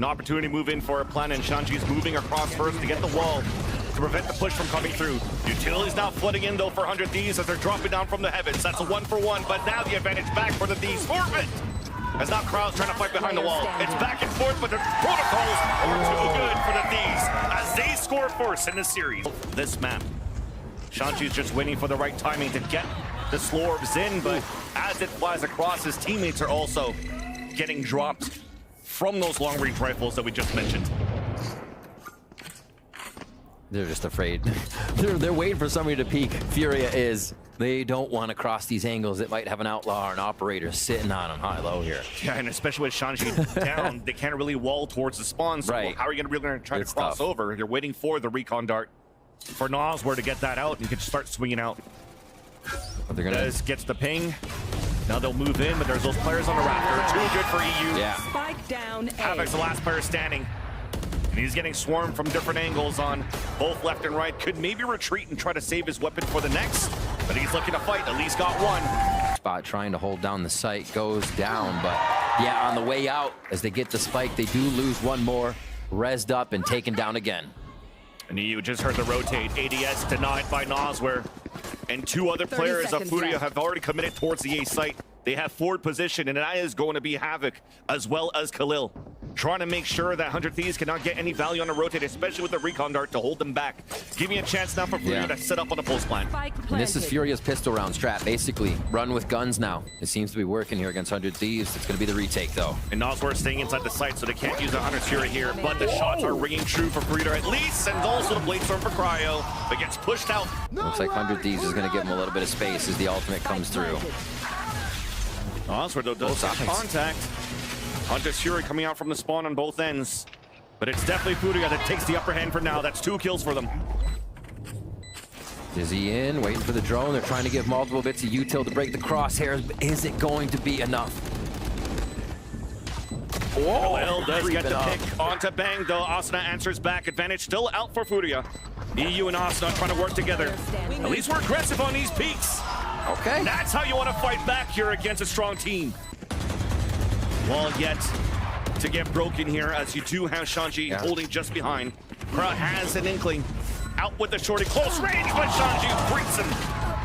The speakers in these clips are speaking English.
An opportunity to move in for a plan, and Shanji's moving across first to get the wall to prevent the push from coming through. Utility's now flooding in though for 100 Thieves as they're dropping down from the heavens. That's a 1-for-1, but now the advantage back for the Thieves. Forfeit! As now Crowd's trying to fight behind the wall. It's back and forth, but the protocols are too good for the Thieves as they score first in the series. This map, Shanji's just waiting for the right timing to get the slow orbs in, but as it flies across, his teammates are also getting dropped from those long-range rifles that we just mentioned. They're just afraid. They're waiting for somebody to peek. FURIA is. They don't want to cross these angles that might have an outlaw or an operator sitting on them high-low here. Yeah, and especially with Shanji down, they can't really wall towards the spawn. So right. How are you going to try to cross over? You're waiting for the recon dart for Nosware to get that out, and you can start swinging out. They're gonna gets the ping. Now they'll move in, but there's those players on the rafter. Too good for EU. Yeah. Spike down. Havoc's the last player standing. And he's getting swarmed from different angles on both left and right. Could maybe retreat and try to save his weapon for the next, but he's looking to fight. At least got one. Spot trying to hold down the site goes down, but yeah, on the way out, as they get the spike, they do lose one more. Rezzed up and taken down again. And you just heard the rotate. ADS denied by Nosware. And two other players of FURIA have already committed towards the A site. They have forward position, and that is going to be Havoc as well as Khalil. Trying to make sure that 100 Thieves cannot get any value on the rotate, especially with the recon dart to hold them back. Give me a chance now for FURIA to set up on the post plan. And this is FURIA's pistol round strat. Basically, run with guns now. It seems to be working here against 100 Thieves. It's going to be the retake, though. And Nosware staying inside the site, so they can't use the 100 FURIA here, but the shots are ringing true for FURIA at least, and also the Blade Storm for Cryo, but gets pushed out. Looks like 100 Thieves is going to give him a little bit of space as the ultimate comes through. Nosware though does have contact. Hunter's Fury coming out from the spawn on both ends. But it's definitely FURIA that takes the upper hand for now. That's 2 kills for them. Dizzy in, waiting for the drone. They're trying to give multiple bits of util to break the crosshairs, but is it going to be enough? Oh, Khalil does get the pick onto Bang though. Asuna answers back. Advantage still out for FURIA. EU and Asuna trying to work together. At least we're aggressive on these peaks. Okay. That's how you want to fight back here against a strong team. Wall yet to get broken here as you do have Shanji holding just behind. Crowd has an inkling. Out with the shorty, close range, but Shanji breaks him.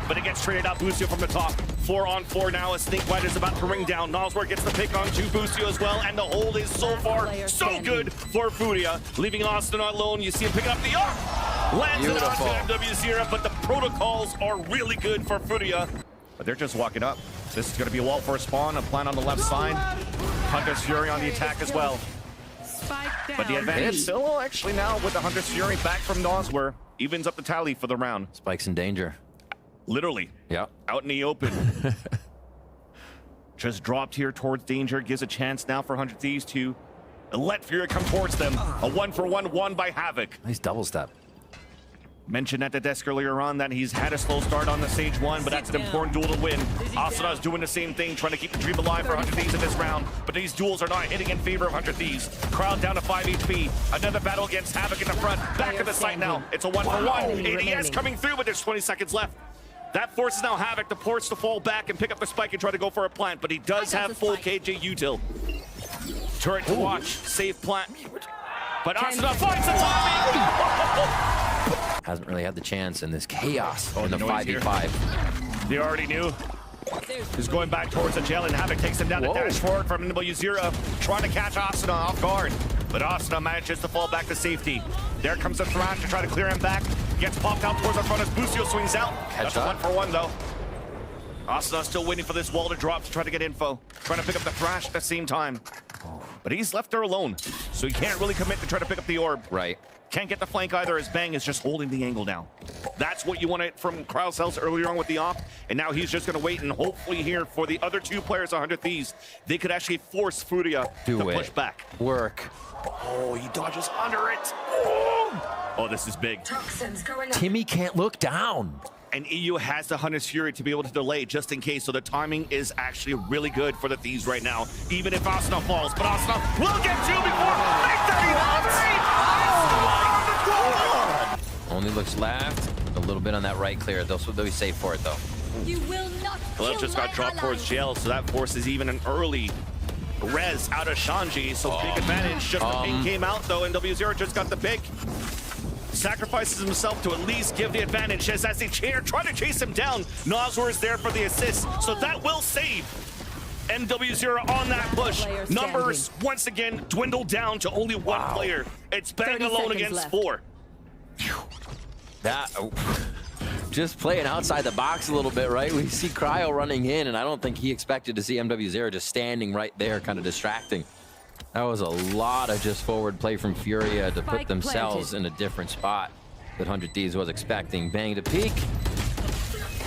But it gets traded out. Busio from the top. 4-on-4 now as Snake Bite is about to ring down. Nosware gets the pick on to Busio as well, and the hold is so far so good for FURIA. Leaving Austin alone, you see him picking up the arc. Lands it onto MW0, but the protocols are really good for FURIA. But they're just walking up. This is going to be a wall for a spawn, a plan on the left side. Hunter's Fury on the attack as well. But the advantage still actually now with the Hunter's Fury back from Nosware. Evens up the tally for the round. Spike's in danger. Literally. Yeah. Out in the open. Just dropped here towards danger. Gives a chance now for 100 Thieves to let FURIA come towards them. A 1-for-1 won by Havoc. Nice double step. Mentioned at the desk earlier on that he's had a slow start on the stage 1, but that's an important duel to win. Asuna's doing the same thing, trying to keep the dream alive for 100 Thieves in this round, but these duels are not hitting in favor of 100 Thieves. Crowd down to 5 HP. Another battle against Havoc in the front. Back to the site now. It's a 1-for-1. ADS coming through, but there's 20 seconds left. That forces now Havoc to force to fall back and pick up the spike and try to go for a plant, but he does have full KJ util. Turret to watch, save plant. But Asuna finds the timing! Hasn't really had the chance in this chaos in the 5v5. They already knew. He's going back towards the jail, and Havoc takes him down to dash forward from MW0, trying to catch Asuna off guard. But Asuna manages to fall back to safety. There comes the Thrash to try to clear him back. Gets popped out towards the front as Busio swings out. That's a 1-for-1 though. Asuna still waiting for this wall to drop to try to get info. Trying to pick up the Thrash at the same time. But he's left there alone, so he can't really commit to try to pick up the orb. Right. Can't get the flank either as Bang is just holding the angle down. That's what you wanted from Krausel's earlier on with the op, and now he's just going to wait and hopefully here for the other 2 players, 100 Thieves, they could actually force FURIA to push back. Work. Oh, he dodges under it. Oh, this is big. Timmy can't look down. And EU has the Hunter's Fury to be able to delay just in case, so the timing is actually really good for the Thieves right now, even if Asuna falls. But Asuna will get 2 before Only looks left, a little bit on that right clear. They'll be safe for it though. You will not Khalil just got dropped towards jail, so that forces even an early res out of Shanji, so big advantage. Just the ping came out though, and W0 just got the pick. Sacrifices himself to at least give the advantage as they try to chase him down. Noswar is there for the assist, so that will save MW0 on that push. Numbers once again dwindle down to only one player. It's Bang alone against 4. That just playing outside the box a little bit, right? We see Cryo running in, and I don't think he expected to see MW0 just standing right there, kind of distracting. That was a lot of just forward play from FURIA to put themselves in a different spot that 100 Thieves was expecting. Bang to peek.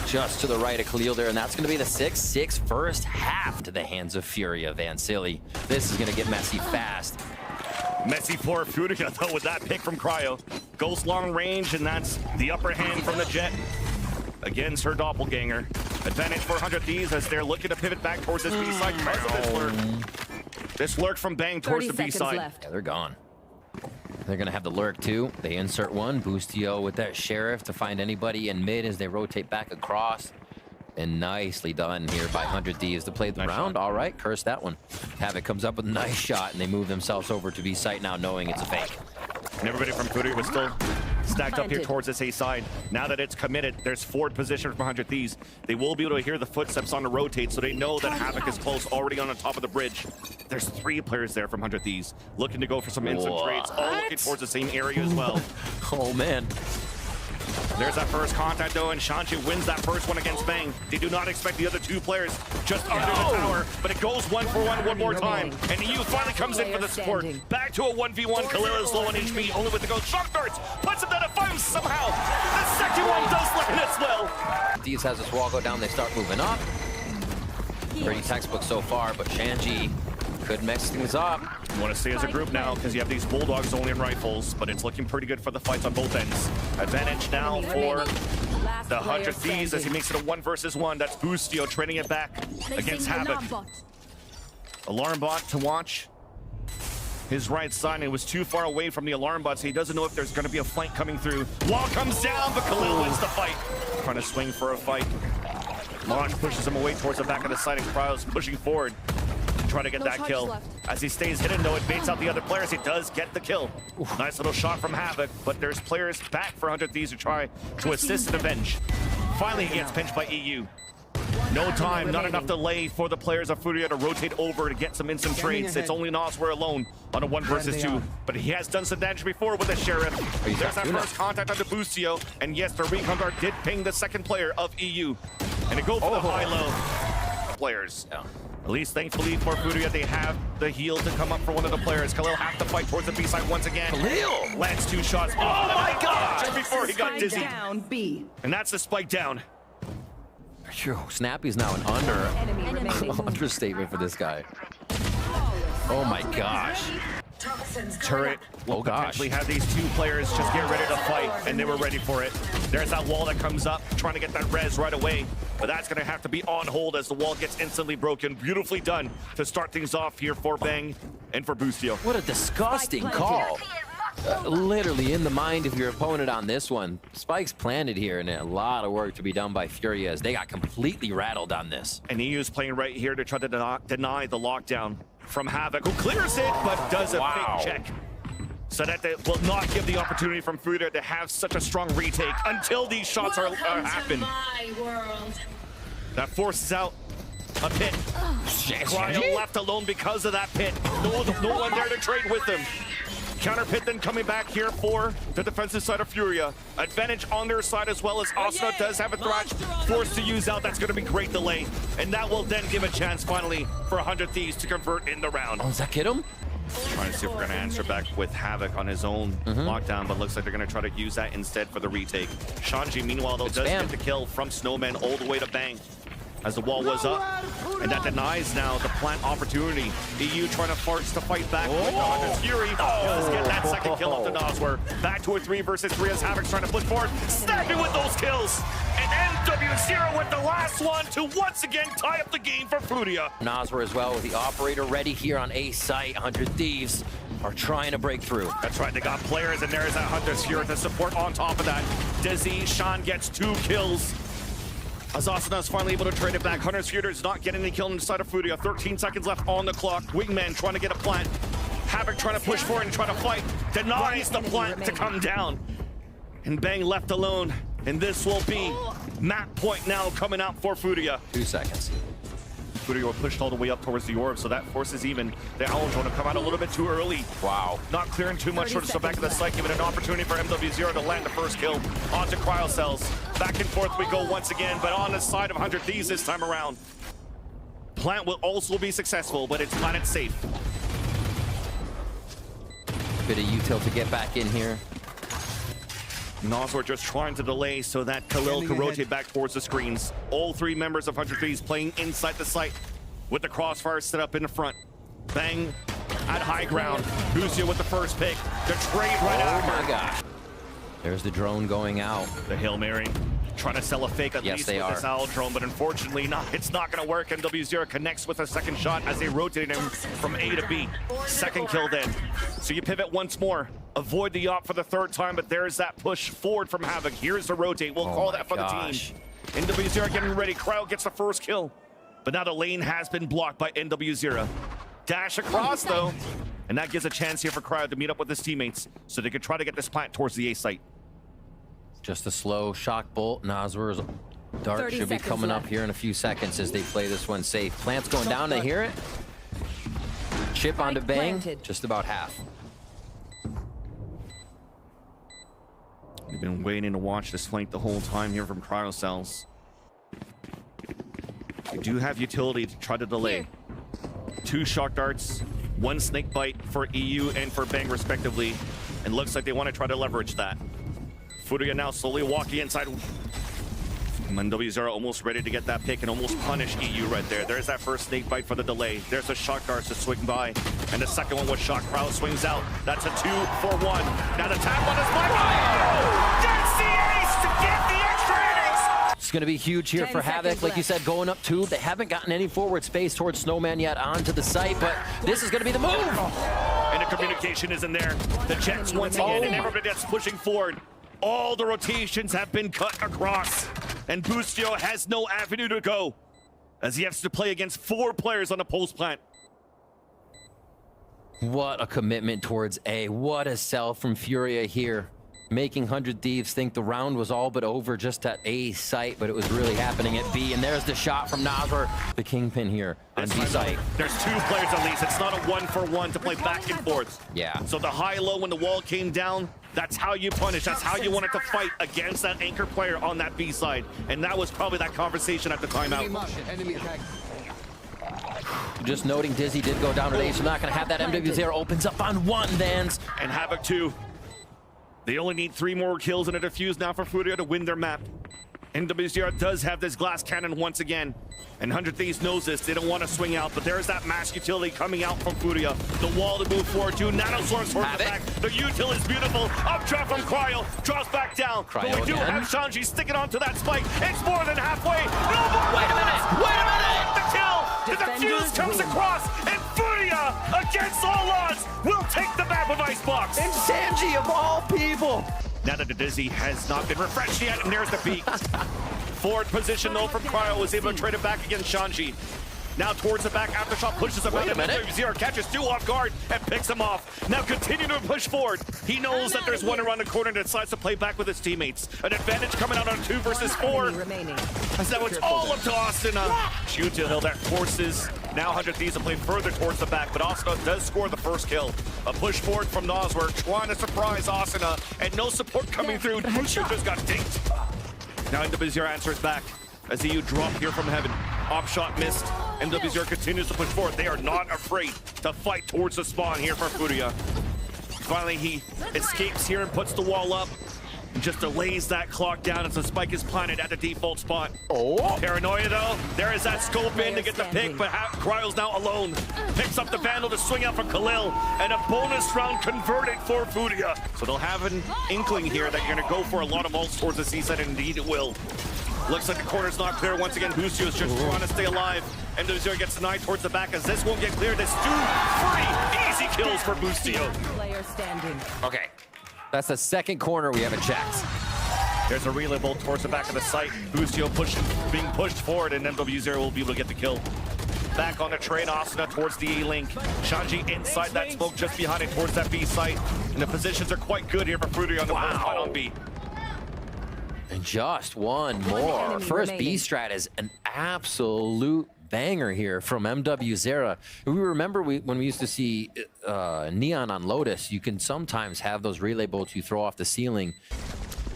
Just to the right of Khalil there, and that's going to be the 6-6 first half to the hands of FURIA. Van Silly. This is going to get messy fast. Messy for FURIA, though, with that pick from Cryo. Goes long range, and that's the upper hand from the Jet against her doppelganger. Advantage for 100 Thieves as they're looking to pivot back towards this B-side because of this lurk. This lurk from Bang towards the B-side. Yeah, they're gone. They're going to have the lurk, too. They insert one. Boostio with that Sheriff to find anybody in mid as they rotate back across. And nicely done here by 100 Thieves to play the round. All right, curse that one. Havoc comes up with a nice shot, and they move themselves over to B-site now, knowing it's a fake. And everybody from FURIA was still stacked up here towards this A side. Now that it's committed, there's forward position from 100 Thieves. They will be able to hear the footsteps on the rotate, so they know that Havoc is close, already on the top of the bridge. There's 3 players there from 100 Thieves, looking to go for some instant trades, all looking towards the same area as well. Oh, man. There's that first contact, though, and Shanji wins that first one against Bang. They do not expect the other 2 players just under the tower, but it goes 1-for-1 one more time. And EU finally comes in for the support. Back to a 1v1. Khalil is low on HP, only with the ghost shock darts. Puts him down at 5 somehow. The second one does land as well. Thieves has this wall go down, they start moving up. Pretty textbook so far, but Shanji could mix things up. You want to stay as a group now because you have these Bulldogs only in rifles, but it's looking pretty good for the fights on both ends. Advantage now for the 100 Thieves as he makes it a 1 versus 1. That's Boostio trading it back against Havoc. Alarm bot to watch his right side. It was too far away from the alarm bot, so he doesn't know if there's going to be a flank coming through. Wall comes down, but Khalil wins the fight. Trying to swing for a fight. Launch pushes him away towards the back of the side, and Cryo's pushing forward. Try to get that kill. As he stays hidden, though, it baits out the other players. He does get the kill. Nice little shot from Havoc, but there's players back for 100 Thieves who try to assist and avenge. Finally, he gets pinched by EU. No time, not enough delay for the players of FURIA to rotate over to get some instant trades. It's only Noswar alone on a 1 versus 2, but he has done some damage before with the Sheriff. There's that first contact on the Boostio, and yes, the recon dart did ping the second player of EU. And it go for the high-low players. At least, thankfully, for FURIA, they have the heal to come up for one of the players. Khalil have to fight towards the B-side once again. Khalil lands 2 shots. Oh my God! Just before he got dizzy. Down, B. And that's the spike down. Phew, Snappy's now an understatement for this guy. Oh my gosh. Turret will potentially have these 2 players just get ready to fight, and they were ready for it. There's that wall that comes up, trying to get that res right away, but that's going to have to be on hold as the wall gets instantly broken. Beautifully done to start things off here for Bang and for Boostio. What a disgusting call. Literally in the mind of your opponent on this one. Spikes planted here, and a lot of work to be done by FURIA as they got completely rattled on this. And EU's playing right here to try to deny the lockdown from Havoc, who clears it, but does a fake check. So that they will not give the opportunity from FURIA to have such a strong retake until these shots are happen. That forces out a pit. Cryo left alone because of that pit. No one there to trade with him. Counter pit then coming back here for the defensive side of FURIA. Advantage on their side as well as Asuna does have a thrash forced to use out. That's going to be great delay. And that will then give a chance finally for 100 Thieves to convert in the round. Oh, does that get him? Trying to see if we're going to answer back with Havoc on his own lockdown, but looks like they're going to try to use that instead for the retake. Shanji, meanwhile, though, does get the kill from Snowman all the way to Bang as the wall was up, and that denies now the plant opportunity. EU trying to force to fight back with the 100 Fury. Does get that second kill off the Noswar. Back to a 3 versus 3 as Havoc's trying to push forward. Snapping with those kills. And MW0 with the last one to once again tie up the game for FURIA. Noswar as well with the operator ready here on A site. 100 Thieves are trying to break through. That's right, they got players, and there's that Hunter's here to support on top of that. Dizzy, Sean gets 2 kills. As Asuna is finally able to trade it back. Hunter's Fury is not getting any kill inside of FURIA. 13 seconds left on the clock. Wingman trying to get a plant. Havoc trying to push forward and try to fight. Denies the plant to come down. And Bang left alone. And this will be map point now coming out for FURIA. 2 seconds. FURIA were pushed all the way up towards the orb, so that forces even the Owl Drone to come out a little bit too early. Wow. Not clearing too much towards the back of the site, giving an opportunity for MW0 to land the first kill onto Cryo Cells. Back and forth we go once again, but on the side of 100 Thieves this time around. Plant will also be successful, but it's planet safe. Bit of util to get back in here. Noswar just trying to delay so that Khalil can rotate back towards the screens. All 3 members of 100 Thieves playing inside the site with the crossfire set up in the front. Bang at high ground. Lucio with the first pick. The trade right after. Oh my gosh. There's the drone going out. The Hail Mary trying to sell a fake at least with this Owl Drone, but unfortunately it's not going to work. MW0 connects with a second shot as they rotate him from A to B. Second kill then. So you pivot once more. Avoid the op for the 3rd time, but there's that push forward from Havoc. Here's the rotate. We'll call that for the team. NW0 getting ready. Cryo gets the first kill. But now the lane has been blocked by NW0. Dash across, though. And that gives a chance here for Cryo to meet up with his teammates so they could try to get this plant towards the A site. Just a slow shock bolt. Noswar's dart should be coming up here in a few seconds as they play this one safe. Plant's going down. They hear it. Chip onto Bang. Just about half. We've been waiting to watch this flank the whole time here from Cryo Cells. We do have utility to try to delay. 2 shock darts, 1 snake bite for EU and for Bang respectively. And looks like they want to try to leverage that. FURIA now slowly walking inside. MW0 almost ready to get that pick and almost punish EU right there. There's that first snake bite for the delay. There's a shock dart to swing by. And the second one was shock. Crowd swings out. That's a 2-for-1. Now the tap on his mic. Oh! That's the ace to get the extra innings! It's going to be huge here for Havoc. Like you said, going up 2. They haven't gotten any forward space towards Snowman yet onto the site, but this is going to be the move. And the communication isn't there. The Jets once again, and everybody that's pushing forward. All the rotations have been cut across. And Bustio has no avenue to go as he has to play against 4 players on the post plant. What a commitment towards A. What a sell from FURIA here. Making 100 Thieves think the round was all but over just at A site, but it was really happening at B. And there's the shot from Noswar, the kingpin here on B site. There's 2 players at least. It's not a 1-for-1 to play back and forth. Yeah. So the high-low when the wall came down, that's how you punish. That's how you wanted to fight against that anchor player on that B side. And that was probably that conversation at the timeout. Just noting Dizzy did go down today, so not going to have that. MW0 opens up on 1, Vans. And Havoc 2. They only need 3 more kills and a defuse now for FURIA to win their map. NW0 does have this glass cannon once again. And 100 Thieves knows this. They don't want to swing out, but there's that mass utility coming out from FURIA. The wall to move forward to. Nanoswarms towards the back. The util is beautiful. Up drop from Cryo. Drops back down. Cryo but we do again. have Shanji sticking onto that spike. It's more than halfway. No more. Wait a minute. Wait a minute. The kill. The defuse comes across. And FURIA, against all odds, will take the map of Icebox. And Sanji of all people. Now that the Dizzy has not been refreshed yet, and there's the peak. Forward position though from Cryo, was able to trade it back against Shanji. Now towards the back, Aftershock pushes him out. MW0 catches 2 off guard and picks him off. Now continuing to push forward. He knows that there's 1 around the corner and decides to play back with his teammates. An advantage coming out on 2 versus 4. So it's all up to Austin. Shoot to Hill that forces now 100 Thieves to play further towards the back, but Asuna does score the first kill. A push forward from Noswar, trying to surprise Asuna, and no support coming through. Shoot just got dinked. Now NW0 answers back as EU drop here from heaven. Op shot missed. NW0 continues to push forward. They are not afraid to fight towards the spawn here for FURIA. Finally, he escapes here and puts the wall up. And just delays that clock down as the spike is planted at the default spot. Oh. Paranoia though, there is that scope in to get the pick, but Cryo's now alone. Picks up the Vandal to swing out for Khalil, and a bonus round converted for FURIA. So they'll have an inkling here that you're gonna go for a lot of ults towards the C-side, and indeed it will. Looks like the corner's not clear. Once again, Bustio is just trying to stay alive. MW0 gets denied towards the back as this won't get cleared. There's 2 free easy kills for Bustio. Okay. That's the second corner we haven't checked. There's a relay bolt towards the back of the site. Bustio being pushed forward, and MW0 will be able to get the kill. Back on the train, Asuna towards the A-link. Shanji inside that smoke just behind it towards that B site. And the positions are quite good here for FURIA on the first fight on B. And just one more. First B strat is an absolute banger here from MW0. We remember when we used to see Neon on Lotus, you can sometimes have those relay bolts you throw off the ceiling.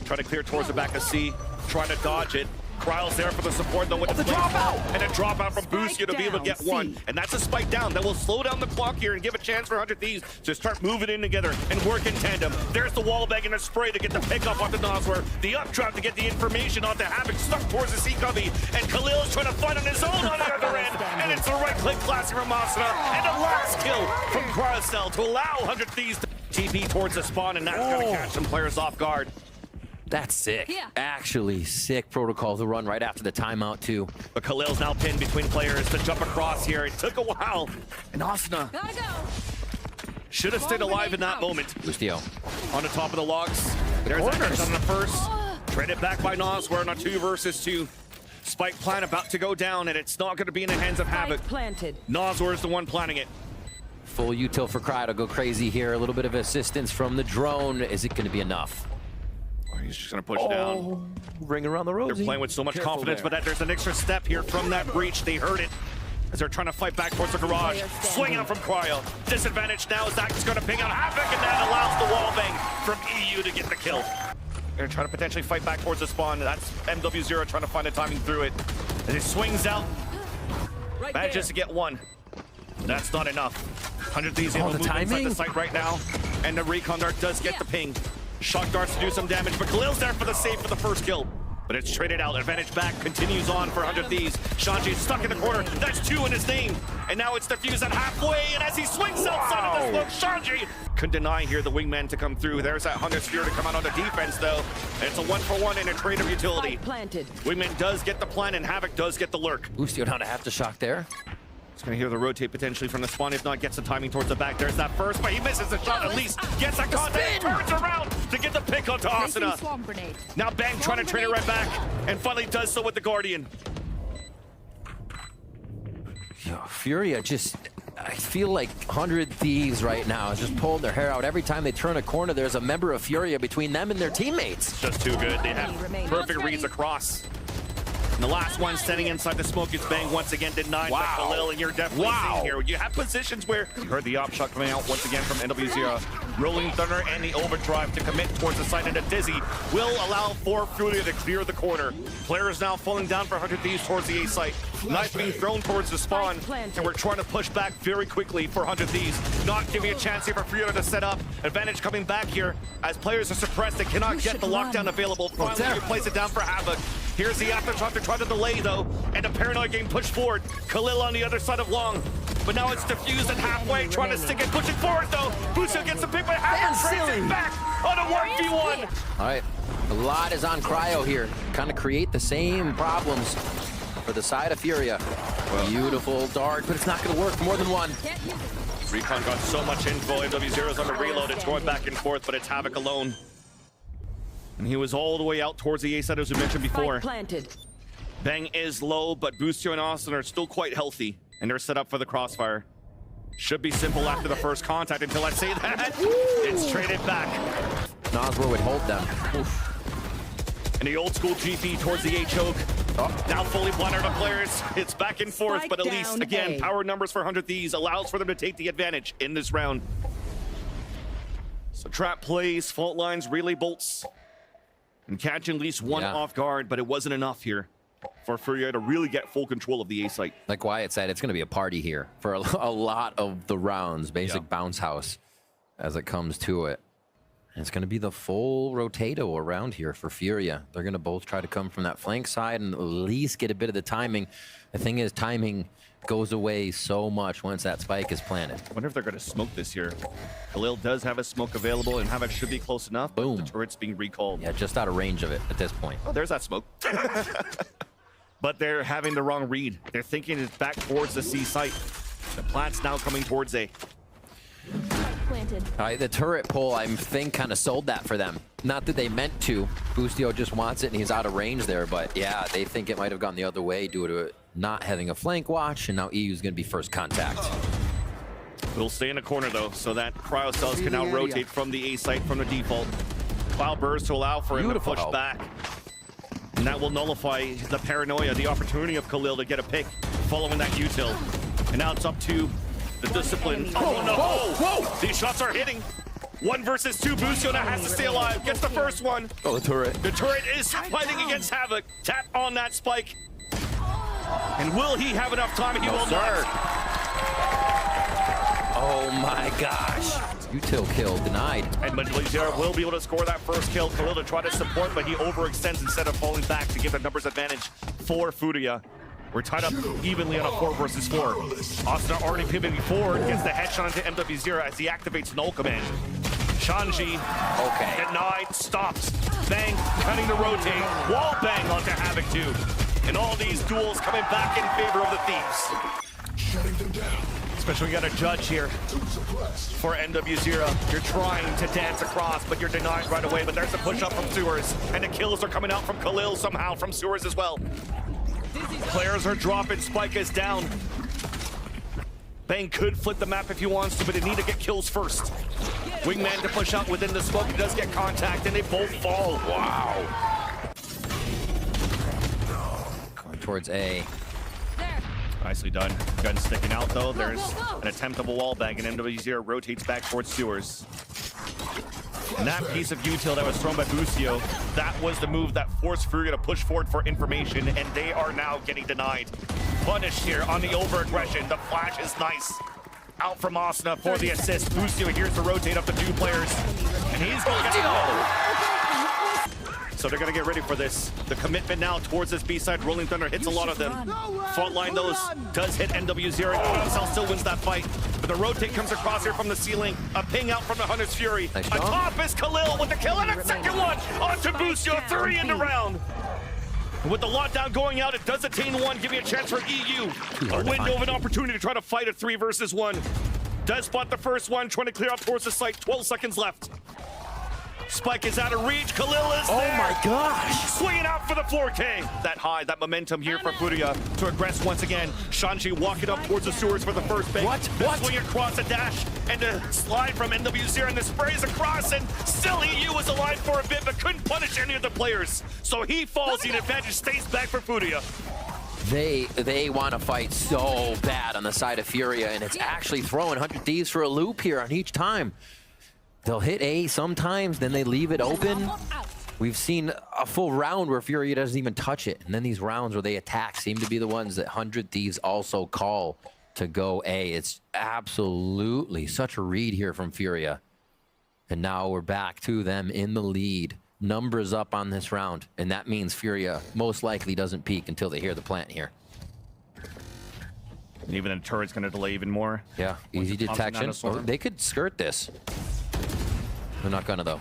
Trying to clear towards the back of C, trying to dodge it. Kryle's there for the support though with the dropout. And a dropout from Bustio to be able to get one. And that's a spike down that will slow down the clock here and give a chance for 100 Thieves to start moving in together and work in tandem. There's the wall bag and a spray to get the pickup onto Noswer. The updraft to get the information onto Havoc, stuck towards the C cubby. And Khalil's trying to fight on his own on the other end. And it's the right click classic from Asuna. And a last kill from Krysel to allow 100 Thieves to TP towards the spawn, and that's going to catch some players off guard. That's sick. Yeah. Actually sick protocol to run right after the timeout too. But Khalil's now pinned between players to jump across here. It took a while. And Asuna should have stayed alive in that moment. Bustio on the top of the logs. There's that on the first. Traded back by Noswer on a 2 versus 2. Spike plan about to go down, and it's not going to be in the hands of Havoc. Noswer is the one planning it. Full util for Cryo to go crazy here. A little bit of assistance from the drone. Is it going to be enough? He's just going to push down. Ring around the rosy. They're playing with so much confidence, but there's an extra step here from that breach. They heard it as they're trying to fight back towards the garage. Swinging up from Cryo. Disadvantage now as Zach's going to ping out Havoc, and that allows the wall bang from EU to get the kill. They're trying to potentially fight back towards the spawn. That's MW0 trying to find the timing through it. As he swings out, manages to get one. That's not enough. 100 Thieves able to move inside the site right now, and the recon dart does get the ping. Shock darts to do some damage, but Khalil's there for the save for the first kill. But it's traded out. Advantage back continues on for 100 Thieves. Shanji's stuck in the corner. That's 2 in his name. And now it's defused at halfway. And as he swings outside of the smoke, Shanji couldn't deny here the wingman to come through. There's that Hunter Sphere to come out on the defense, though. And it's a 1-for-1 in a trade of utility. Wingman does get the plan, and Havoc does get the lurk. Bustio down to have to shock there. He's going to hear the rotate potentially from the spawn. If not, gets the timing towards the back. There's that first, but he misses the shot at least. Gets that contact, turns around to get the pick onto Asuna. Now Bang trying to trade it right back, and finally does so with the Guardian. Yo, FURIA just, I feel like 100 Thieves right now is just pulling their hair out. Every time they turn a corner, there's a member of FURIA between them and their teammates. Just too good. They have perfect reads across. And the last one standing inside the smoke is Bang once again denied by Khalil, and you're definitely seeing here. You have positions where you heard the op shot coming out once again from NW0. Rolling Thunder and the overdrive to commit towards the side, and a Dizzy will allow for FURIA to clear the corner. Players now falling down for 100 Thieves towards the A site. Knife being thrown towards the spawn, and we're trying to push back very quickly for 100 Thieves. Not giving a chance here for FURIA to set up. Advantage coming back here as players are suppressed. They cannot get the lockdown available. Finally, place it down for Havoc. Here's the aftershock to try to delay, though, and a paranoid game pushed forward. Khalil on the other side of Long, but now it's diffused and halfway, trying to stick it, pushing forward, though. Bustio gets the pick, but Havoc trades it back on a 1v1. All right, a lot is on Cryo here. Kind of create the same problems for the side of FURIA. Beautiful dart, but it's not going to work more than one. Recon got so much info. MW0's on the reload. It's going back and forth, but it's Havoc alone. And he was all the way out towards the A side, as we mentioned before. Bang is low, but Bustio and Austin are still quite healthy, and they're set up for the crossfire. Should be simple after the first contact until I say that. It's traded back. Noswer would hold them. And the old school GP towards the A choke. Now fully blundered of players. It's back and forth, but at least, again, power numbers for 100 Thieves allows for them to take the advantage in this round. So trap plays, fault lines, relay bolts, and catching at least one off guard, but it wasn't enough here for FURIA to really get full control of the A site. Like Wyatt said, it's going to be a party here for a lot of the rounds, basic bounce house as it comes to it. And it's going to be the full rotato around here for FURIA. They're going to both try to come from that flank side and at least get a bit of the timing. The thing is, timing goes away so much once that spike is planted. I wonder if they're going to smoke this here. Khalil does have a smoke available, and Havoc should be close enough. Boom. The turret's being recalled. Yeah, just out of range of it at this point. Oh, there's that smoke. But they're having the wrong read. They're thinking it's back towards the C site. The plant's now coming towards A. The turret pull, I think, kind of sold that for them. Not that they meant to. Boostio just wants it, and he's out of range there. But yeah, they think it might have gone the other way due to it not having a flank watch, and now EU's going to be first contact. It'll stay in the corner, though, so that cryo cells can now rotate from the A site from the default. Cloud burst to allow for him to push back. And that will nullify the paranoia, the opportunity of Khalil to get a pick following that util. And now it's up to the discipline. Oh no! Whoa! These shots are hitting. 1 versus 2. Boostio now has to stay alive. Gets the first one. Oh, the turret. The turret is fighting against Havoc. Tap on that spike. And will he have enough time? He will not. Oh my gosh. Util kill denied. And MW0 will be able to score that first kill. Khalil to try to support, but he overextends instead of falling back to give the numbers advantage for FURIA. We're tied up evenly on a 4 versus 4. Austin already pivoting forward, gets the headshot into MW0 as he activates null command. Shanji, denied, stops. Bang, cutting to rotate. Wall bang onto Havoc 2. And all these duels coming back in favor of the Thieves. Shutting them down. Especially when we got a judge here for MW0. You're trying to dance across, but you're denied right away. But there's a push up from Sewers. And the kills are coming out from Khalil somehow from Sewers as well. Players are dropping. Spike is down. Bang could flip the map if he wants to, but they need to get kills first. Wingman to push out within the smoke. He does get contact, and they both fall. Wow. Going towards A. Nicely done. Gun sticking out, though. There's an attempt of a wall bang, and MW0 rotates back towards Sewers. And that piece of util that was thrown by Boostio, that was the move that forced FURIA to push forward for information, and they are now getting denied. Punished here on the over-aggression. The flash is nice. Out from Asna for the assist. Boostio here's to rotate up to 2 players, and he's going to get So they're going to get ready for this. The commitment now towards this B-side. Rolling Thunder hits a lot of them. Frontline those does hit MW0. ESL still wins that fight. But the rotate comes across here from the ceiling. A ping out from the Hunter's Fury. Atop is Khalil with the kill and a second one onto Boostio. 3 in the round. With the lockdown going out, it does attain 1, giving a chance for EU. A window of an opportunity to try to fight a 3 versus 1. Does spot the first one, trying to clear out towards the site. 12 seconds left. Spike is out of reach. Khalil is there. Oh my gosh. Swinging out for the 4K. That high, that momentum here for FURIA to aggress once again. Shanji walking up towards the Sewers for the first bang. What? Swing across a dash and a slide from MW0, and the sprays across, and still EU was alive for a bit, but couldn't punish any of the players. So he falls, the advantage stays back for FURIA. They want to fight so bad on the side of FURIA, and it's actually throwing 100 Thieves for a loop here on each time. They'll hit A sometimes, then they leave it open. We've seen a full round where FURIA doesn't even touch it. And then these rounds where they attack seem to be the ones that 100 Thieves also call to go A. It's absolutely such a read here from FURIA. And now we're back to them in the lead. Numbers up on this round. And that means FURIA most likely doesn't peek until they hear the plant here. And even the turret's going to delay even more. Yeah, easy detection. Or they could skirt this. They're not gonna though.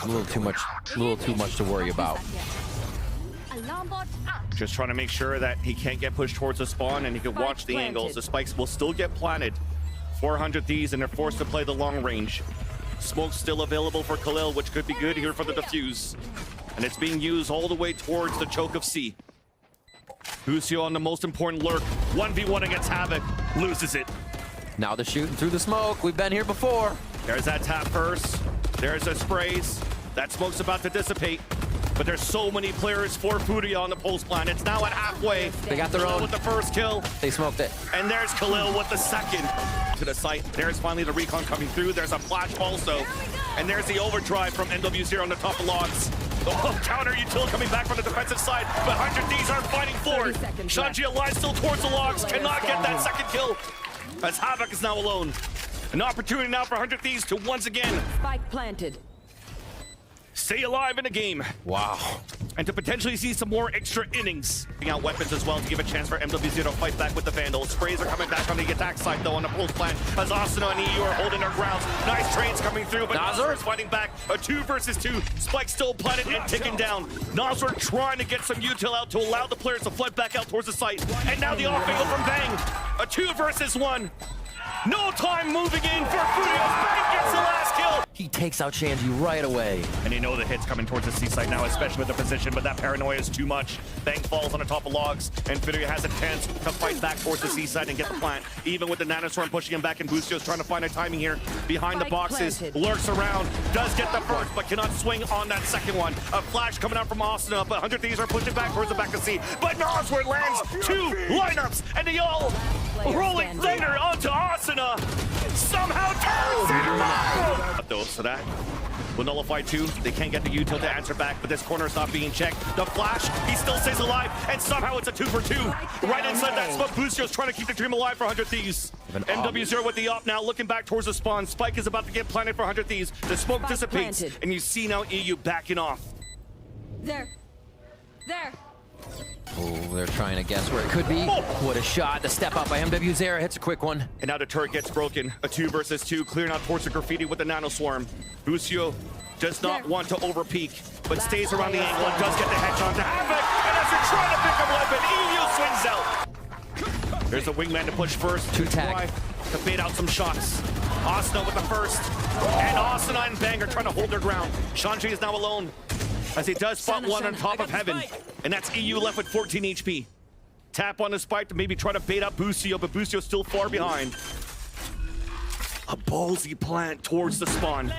A little too much to worry about. Just trying to make sure that he can't get pushed towards the spawn and he can watch the angles. The spikes will still get planted. 400 Thieves, and they're forced to play the long range. Smoke's still available for Khalil, which could be good here for the defuse. And it's being used all the way towards the choke of C. Boostio on the most important lurk. 1v1 against Havoc. Loses it. Now they're shooting through the smoke. We've been here before. There's that tap first. There's the sprays. That smoke's about to dissipate. But there's so many players for FURIA on the pulse plan. It's now at halfway. They got their own. With the first kill. They smoked it. And there's Khalil with the second. To the site. There's finally the recon coming through. There's a flash also. And there's the overdrive from MW0 on the top of logs. The counter util coming back from the defensive side. But 100 Ds are fighting forward. Shanji alive still towards the logs. Cannot get that second kill. As Havoc is now alone. An opportunity now for 100 Thieves to once again spike planted. Stay alive in the game. Wow. And to potentially see some more extra innings. Bring out weapons as well to give a chance for MW0 to fight back with the Vandals. Sprays are coming back on the attack side though on the pulse plan. As Austin and EU are holding their grounds. Nice trades coming through, but Nazar is fighting back. A 2 versus 2. Spike still planted and ticking down. Nazar trying to get some util out to allow the players to flood back out towards the site. And now the off angle from Bang. A 2 versus 1. No time moving in for FURIA. Bang gets the last kill. He takes out Shanji right away. And you know the hit's coming towards the C site now, especially with the position, but that paranoia is too much. Bang falls on the top of logs, and FURIA has a chance to fight back towards the C site and get the plant. Even with the nanoswarm pushing him back, and Boostio's trying to find a timing here. Behind the boxes, lurks around, does get the first, but cannot swing on that second one. A flash coming out from Asuna, but 100 Thieves are pushing back towards the back of C. But Nosworth lands 2 lineups, and they all rolling thunder onto Asuna. Somehow turns it around. Though, so that will nullify 2. They can't get the util to answer back, but this corner is not being checked. The flash, he still stays alive, and somehow it's a 2 for 2. Right inside that smoke, Boostio's trying to keep the dream alive for 100 Thieves. MW0 with the up now, looking back towards the spawn. Spike is about to get planted for 100 Thieves. The smoke dissipates, and you see now EU backing off. There. Oh, they're trying to guess where it could be. Oh. What a shot. The step up by MW0 hits a quick one. And now the turret gets broken. A 2 versus 2, clearing out towards the graffiti with the nanoswarm. Boostio does not want to over-peek, but stays around the angle and does get the headshot to Havoc. And as they're trying to pick up weapon, EU swings out. There's a wingman to push first. 2 tag. To bait out some shots. Asuna with the first. And Asuna and Bang are trying to hold their ground. Shanji is now alone, as he does spot one on top of Heaven. And that's EU left with 14 HP. Tap on the spike to maybe try to bait up Boostio, but Boostio's still far behind. A ballsy plant towards the spawn.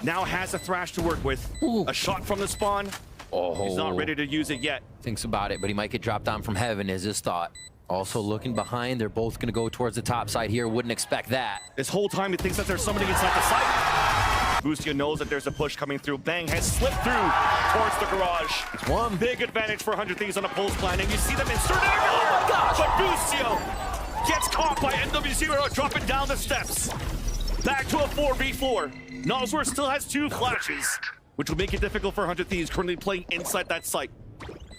Now has a thrash to work with. Ooh. A shot from the spawn. Oh. He's not ready to use it yet. Thinks about it, but he might get dropped down from Heaven is his thought. Also looking behind, they're both gonna go towards the top side here. Wouldn't expect that. This whole time he thinks that there's somebody inside the site. Boostio knows that there's a push coming through. Bang has slipped through towards the garage. It's one. Big advantage for 100 Thieves on a pulse plan, and you see them inserted. Oh my gosh! But Boostio gets caught by MW0 dropping down the steps. Back to a 4v4. Nosworth still has 2 flashes, which will make it difficult for 100 Thieves currently playing inside that site.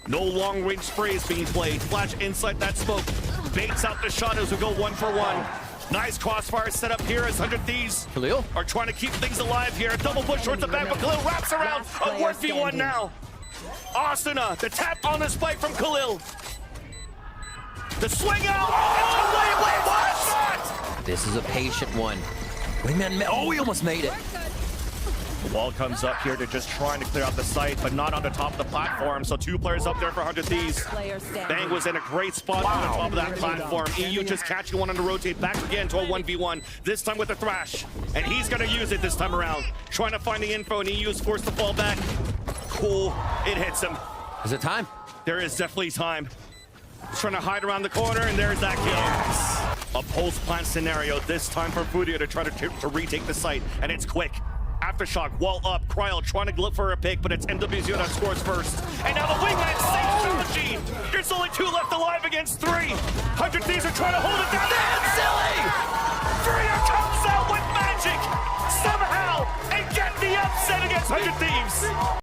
No long-range sprays being played. Flash inside that smoke. Baits out the shadows who go 1 for 1. Nice crossfire set up here as 100 Thieves Khalil are trying to keep things alive here. A double push towards the back, but Khalil wraps around. A 1v1 now. Asuna, the tap on the spike from Khalil. The swing out. Oh, wait, what? This is a patient one. Wingman, oh, he almost made it. The wall comes up here. They're just trying to clear out the site, but not on the top of the platform. So 2 players up there for 100 Thieves. Bang was in a great spot on the top of that platform. EU just catching one on the rotate. Back again to a 1v1, this time with the thrash. And he's going to use it this time around. Trying to find the info, and EU is forced to fall back. Cool. It hits him. Is it time? There is definitely time. He's trying to hide around the corner, and there's that kill. Yes. A post-plant scenario, this time for FURIA to try to retake the site, and it's quick. Aftershock, wall up, Cryo trying to look for a pick, but it's MW0 that scores first. And now the wingman saves Shanji. There's only 2 left alive against 3. 100 Thieves are trying to hold it down. That's silly! FURIA comes out with magic somehow and get the upset against 100 Thieves.